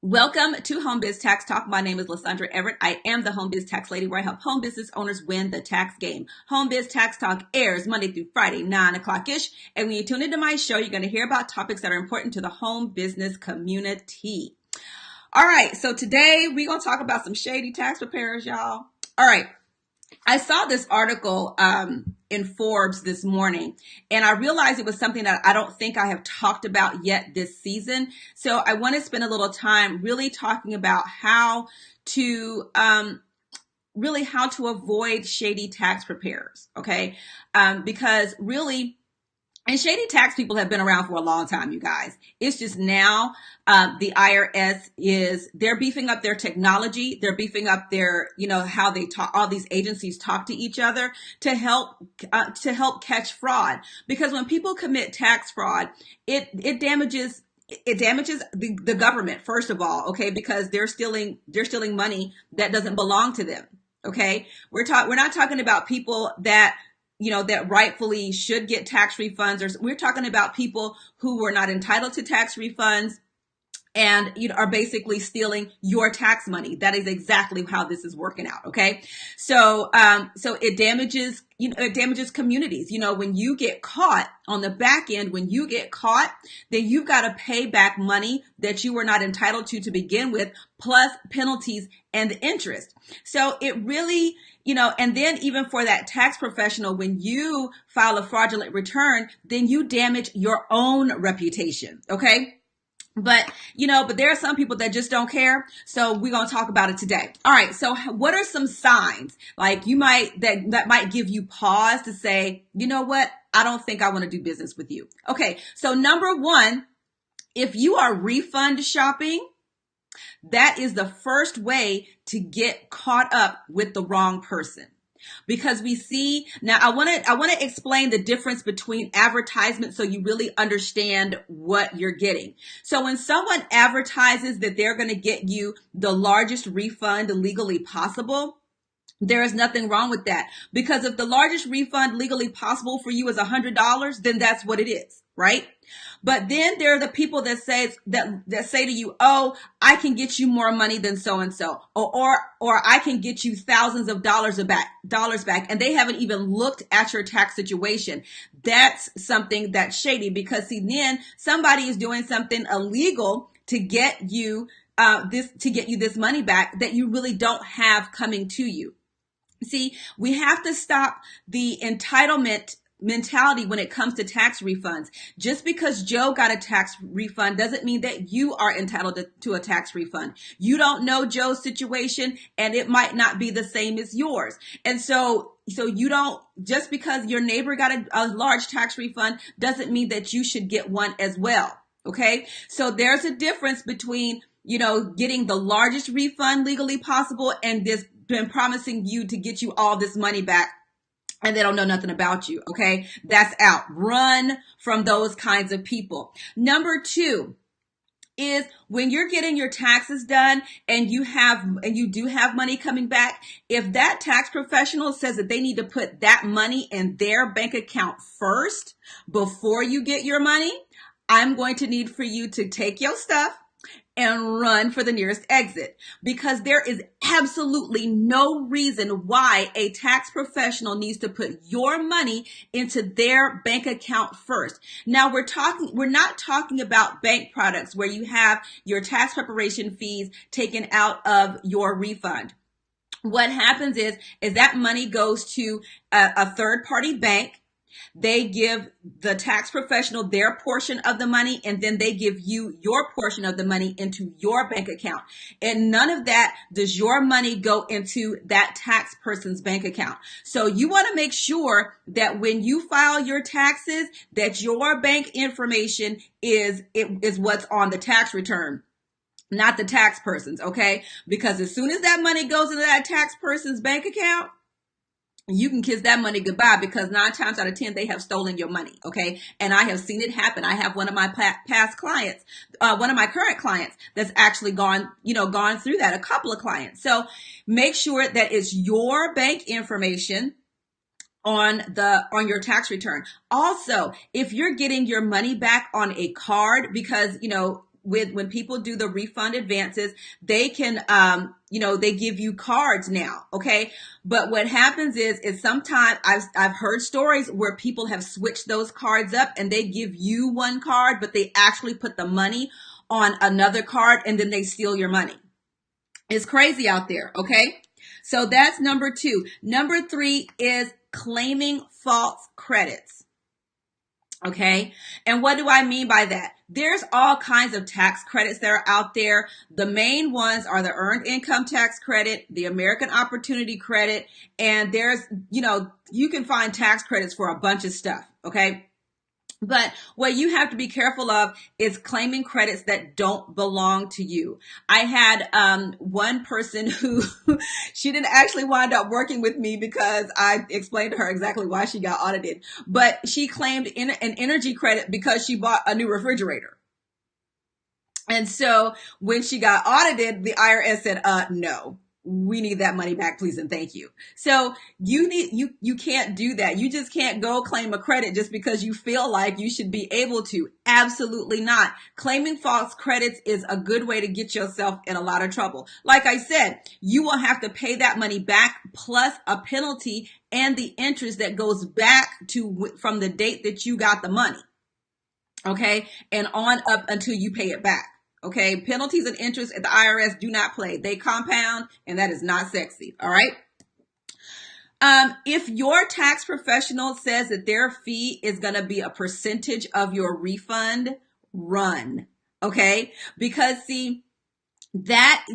Welcome to Home Biz Tax Talk. My name is Lysandra Everett. I am the Home Biz Tax Lady, where I help home business owners win the tax game. Home Biz Tax Talk airs Monday through Friday, 9 o'clock-ish. And when you tune into my show, you're going to hear about topics that are important to the home business community. All right, so today we're going to talk about some shady tax preparers, y'all. All right. I saw this article in Forbes this morning, and I realized it was something that I don't think I have talked about yet this season. So I want to spend a little time really talking about how to avoid shady tax preparers. Okay, because really. And shady tax people have been around for a long time, you guys. It's just now the IRS they're beefing up their technology. They're beefing up their, how they talk, all these agencies talk to each other to help catch fraud. Because when people commit tax fraud, it damages the government, first of all, okay, because they're stealing money that doesn't belong to them. Okay. We're not talking about people that that rightfully should get tax refunds, or we're talking about people who were not entitled to tax refunds and are basically stealing your tax money. That is exactly how this is working out. Okay. So it damages communities. When you get caught on the back end, then you've got to pay back money that you were not entitled to begin with, plus penalties and interest. So it really, and then even for that tax professional, when you file a fraudulent return, then you damage your own reputation. Okay. But there are some people that just don't care. So we're going to talk about it today. All right. So what are some signs like that might give you pause to say, you know what? I don't think I want to do business with you. Okay. So number one, if you are refund shopping, that is the first way to get caught up with the wrong person. Because we see now, I want to explain the difference between advertisement so you really understand what you're getting. So when someone advertises that they're going to get you the largest refund legally possible, there is nothing wrong with that. Because if the largest refund legally possible for you is $100, then that's what it is, right? But then there are the people that say to you, oh, I can get you more money than so and so, or I can get you thousands of dollars back, and they haven't even looked at your tax situation. That's something that's shady, because see, then somebody is doing something illegal to get you this money back that you really don't have coming to you. See, we have to stop the entitlement mentality when it comes to tax refunds. Just because Joe got a tax refund doesn't mean that you are entitled to a tax refund. You don't know Joe's situation, and it might not be the same as yours. And so you don't, just because your neighbor got a large tax refund doesn't mean that you should get one as well. Okay. So there's a difference between, getting the largest refund legally possible and this been promising you to get you all this money back, and they don't know nothing about you. Okay. That's out. Run from those kinds of people. Number two is when you're getting your taxes done and you do have money coming back, if that tax professional says that they need to put that money in their bank account first before you get your money, I'm going to need for you to take your stuff and run for the nearest exit, because there is absolutely no reason why a tax professional needs to put your money into their bank account first. Now we're not talking about bank products where you have your tax preparation fees taken out of your refund. What happens is that money goes to a third party bank. They give the tax professional their portion of the money, and then they give you your portion of the money into your bank account. And none of that does your money go into that tax person's bank account. So you want to make sure that when you file your taxes, that your bank information is what's on the tax return, not the tax person's, okay? Because as soon as that money goes into that tax person's bank account, you can kiss that money goodbye, because 9 times out of 10, they have stolen your money. Okay. And I have seen it happen. I have one of my past clients, one of my current clients that's actually gone through that, a couple of clients. So make sure that it's your bank information on your tax return. Also, if you're getting your money back on a card, because, with when people do the refund advances, they can, they give you cards now. Okay. But what happens is sometimes I've heard stories where people have switched those cards up and they give you one card, but they actually put the money on another card and then they steal your money. It's crazy out there. Okay. So that's number 2. Number 3 is claiming false credits. Okay. And what do I mean by that? There's all kinds of tax credits that are out there. The main ones are the Earned Income Tax Credit, the American Opportunity Credit, and there's, you can find tax credits for a bunch of stuff. Okay. But what you have to be careful of is claiming credits that don't belong to you. I had one person who she didn't actually wind up working with me because I explained to her exactly why she got audited. But she claimed an energy credit because she bought a new refrigerator. And so when she got audited, the IRS said, no. We need that money back, please, and thank you. So you can't do that. You just can't go claim a credit just because you feel like you should be able to. Absolutely not. Claiming false credits is a good way to get yourself in a lot of trouble. Like I said, you will have to pay that money back plus a penalty and the interest that goes back to from the date that you got the money. Okay. And on up until you pay it back. Okay, penalties and interest at the IRS do not play. They compound, and that is not sexy. All right. If your tax professional says that their fee is going to be a percentage of your refund, run. Okay, because see, that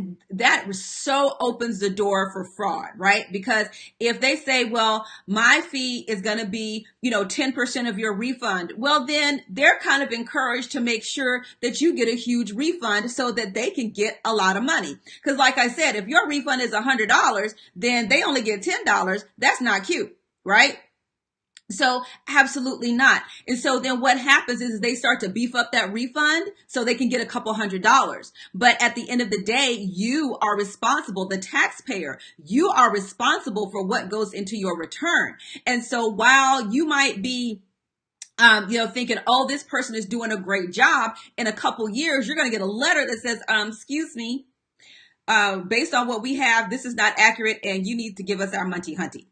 so opens the door for fraud, right? Because if they say, well, my fee is going to be, 10% of your refund, well, then they're kind of encouraged to make sure that you get a huge refund so that they can get a lot of money. Because like I said, if your refund is $100, then they only get $10. That's not cute, right? So absolutely not. And so then what happens is they start to beef up that refund so they can get a couple $100. But at the end of the day, you are responsible, the taxpayer, you are responsible for what goes into your return. And so while you might be thinking, oh, this person is doing a great job, in a couple years, you're going to get a letter that says, excuse me, based on what we have, this is not accurate and you need to give us our money hunty.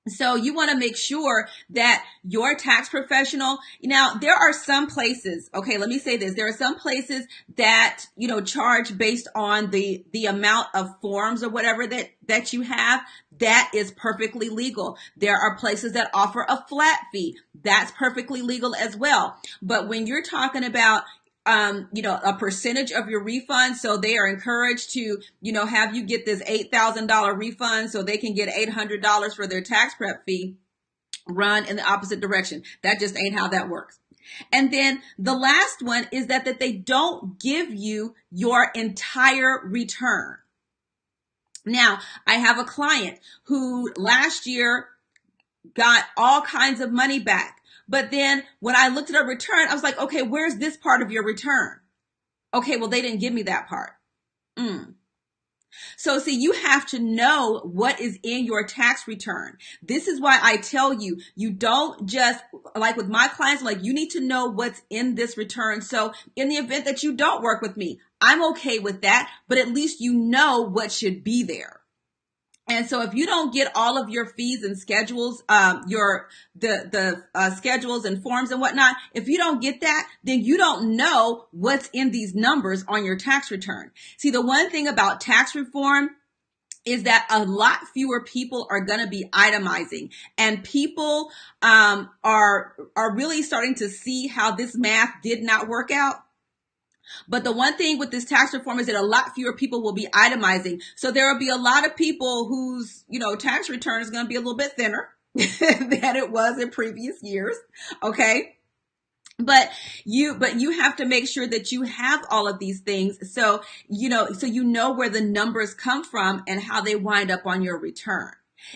So you want to make sure that your tax professional, now there are some places, okay, let me say this. There are some places that, charge based on the amount of forms or whatever that you have. That is perfectly legal. There are places that offer a flat fee. That's perfectly legal as well. But when you're talking about a percentage of your refund. So they are encouraged to, have you get this $8,000 refund so they can get $800 for their tax prep fee. Run in the opposite direction. That just ain't how that works. And then the last one is that they don't give you your entire return. Now, I have a client who last year got all kinds of money back. But then when I looked at her return, I was like, okay, where's this part of your return? Okay, well, they didn't give me that part. So see, you have to know what is in your tax return. This is why I tell you, you don't just, like with my clients, like you need to know what's in this return. So in the event that you don't work with me, I'm okay with that, but at least you know what should be there. And so if you don't get all of your fees and schedules, schedules and forms and whatnot, if you don't get that, then you don't know what's in these numbers on your tax return. See, the one thing about tax reform is that a lot fewer people are going to be itemizing, and people are really starting to see how this math did not work out. But the one thing with this tax reform is that a lot fewer people will be itemizing. So there will be a lot of people whose, tax return is going to be a little bit thinner than it was in previous years. Okay. But you have to make sure that you have all of these things. So you know where the numbers come from and how they wind up on your return.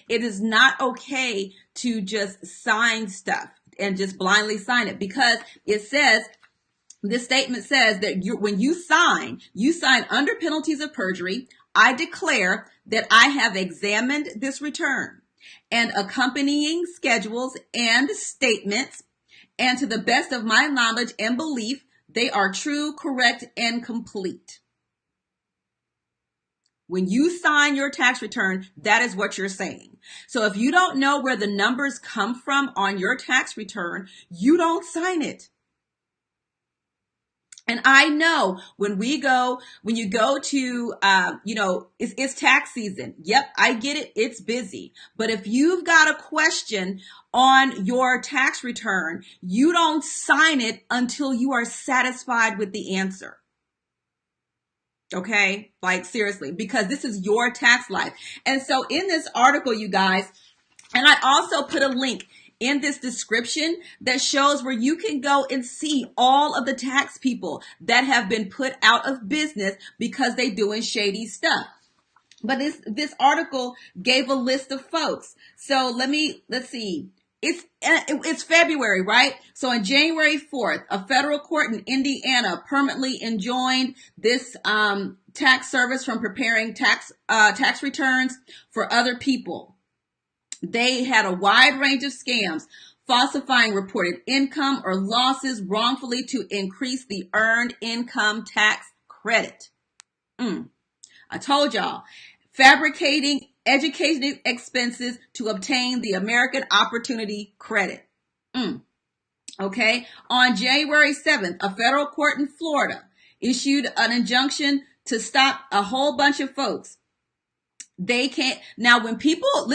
It is not okay to just sign stuff and just blindly sign it, because it says, this statement says that when you sign under penalties of perjury. I declare that I have examined this return and accompanying schedules and statements, and to the best of my knowledge and belief, They are true, correct, and complete. When you sign your tax return, that is what you're saying. So if you don't know where the numbers come from on your tax return, you don't sign it. And I know when you go to, it's tax season. Yep, I get it. It's busy. But if you've got a question on your tax return, you don't sign it until you are satisfied with the answer. Okay? Like seriously, because this is your tax life. And so in this article, you guys, and I also put a link in this description that shows where you can go and see all of the tax people that have been put out of business because they doing shady stuff. But this article gave a list of folks. So let's see. It's February, right? So on January 4th, a federal court in Indiana permanently enjoined this tax service from preparing tax returns for other people. They had a wide range of scams, falsifying reported income or losses wrongfully to increase the earned income tax credit. I told y'all, fabricating education expenses to obtain the American Opportunity Credit. Okay. On January 7th, a federal court in Florida issued an injunction to stop a whole bunch of folks. They can't. Now, when people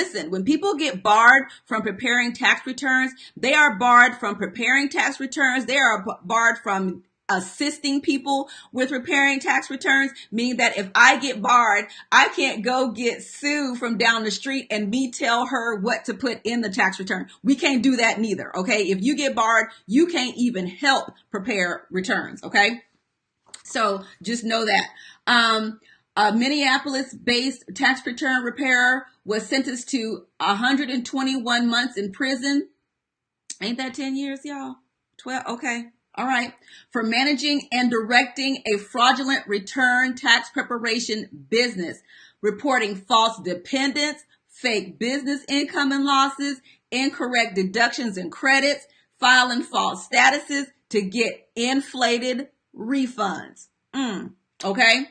get barred from preparing tax returns, they are barred from preparing tax returns. They are barred from assisting people with preparing tax returns, meaning that if I get barred, I can't go get Sue from down the street and me tell her what to put in the tax return. We can't do that neither. Okay. If you get barred, you can't even help prepare returns. Okay. So just know that. A Minneapolis-based tax return preparer was sentenced to 121 months in prison. Ain't that 10 years, y'all? 12? Okay. All right. For managing and directing a fraudulent return tax preparation business, reporting false dependents, fake business income and losses, incorrect deductions and credits, filing false statuses to get inflated refunds. Okay.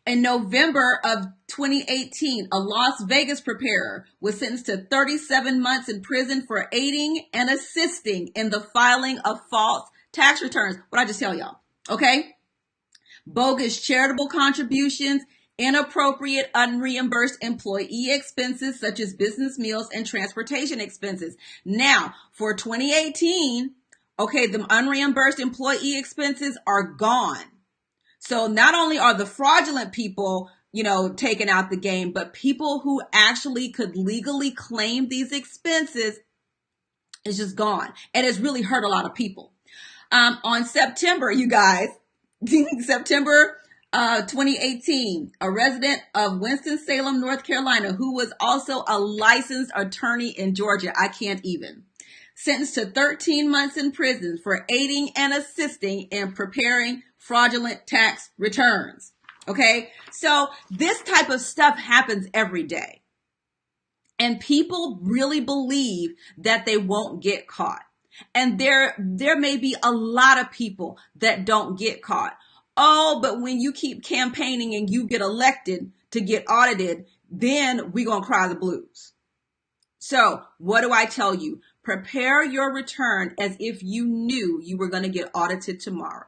In November of 2018, a Las Vegas preparer was sentenced to 37 months in prison for aiding and assisting in the filing of false tax returns. What I just tell y'all, okay? Bogus charitable contributions, inappropriate unreimbursed employee expenses such as business meals and transportation expenses. Now, for 2018, okay, the unreimbursed employee expenses are gone. So not only are the fraudulent people, taken out the game, but people who actually could legally claim these expenses is just gone. And it's really hurt a lot of people. On September, you guys, September 2018, a resident of Winston-Salem, North Carolina, who was also a licensed attorney in Georgia, I can't even, sentenced to 13 months in prison for aiding and assisting in preparing fraudulent tax returns. Okay. So this type of stuff happens every day. And people really believe that they won't get caught. And there may be a lot of people that don't get caught. Oh, but when you keep campaigning and you get elected to get audited, then we're going to cry the blues. So what do I tell you? Prepare your return as if you knew you were going to get audited tomorrow.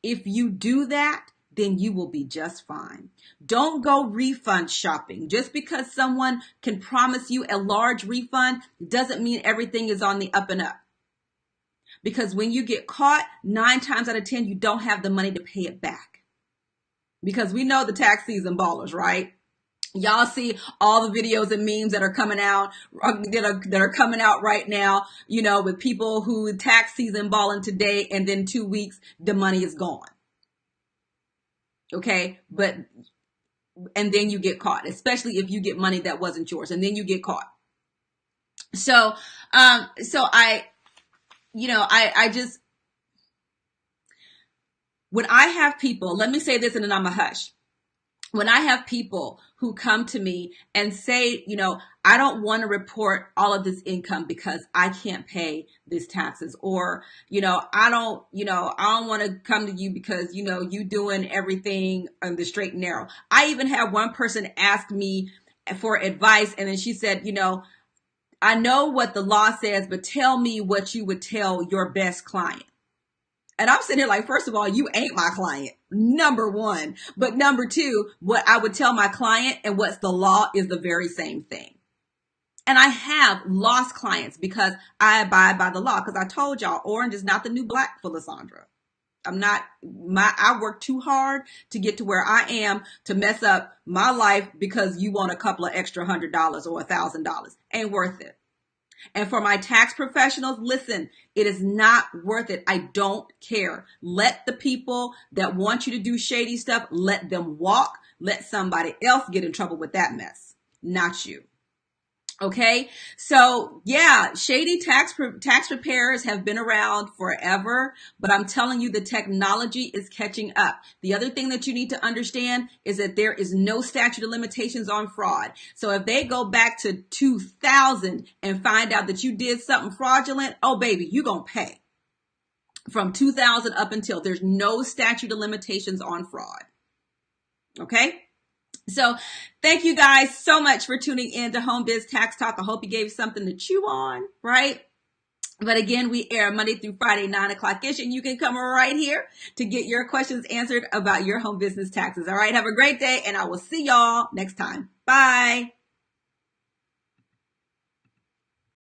If you do that, then you will be just fine. Don't go refund shopping. Just because someone can promise you a large refund doesn't mean everything is on the up and up. Because when you get caught, 9 times out of 10, you don't have the money to pay it back. Because we know the tax season ballers, right? Y'all see all the videos and memes that are coming out, that are coming out right now, with people who tax season balling today and then 2 weeks, the money is gone. Okay. And then you get caught, especially if you get money that wasn't yours, and then you get caught. So when I have people, let me say this and then I'm a hush. when I have people who come to me and say, I don't want to report all of this income because I can't pay these taxes, or, I don't want to come to you because, you doing everything on the straight and narrow. I even had one person ask me for advice, and then she said, I know what the law says, but tell me what you would tell your best client. And I'm sitting here like, first of all, you ain't my client, number one. But number two, what I would tell my client and what's the law is the very same thing. And I have lost clients because I abide by the law. Because I told y'all, orange is not the new black for Lysandra. I work too hard to get to where I am to mess up my life because you want a couple of extra $100 or $1,000. Ain't worth it. And for my tax professionals, listen, it is not worth it. I don't care. Let the people that want you to do shady stuff, let them walk. Let somebody else get in trouble with that mess, not you. Okay, so yeah, shady tax preparers have been around forever, but I'm telling you, the technology is catching up. The other thing that you need to understand is that there is no statute of limitations on fraud. So if they go back to 2000 and find out that you did something fraudulent, oh baby, you're going to pay. From 2000 up until, there's no statute of limitations on fraud. Okay? So thank you guys so much for tuning in to Home Biz Tax Talk. I hope you gave something to chew on, right? But again, we air Monday through Friday, 9 o'clock-ish, and you can come right here to get your questions answered about your home business taxes. All right, have a great day, and I will see y'all next time. Bye.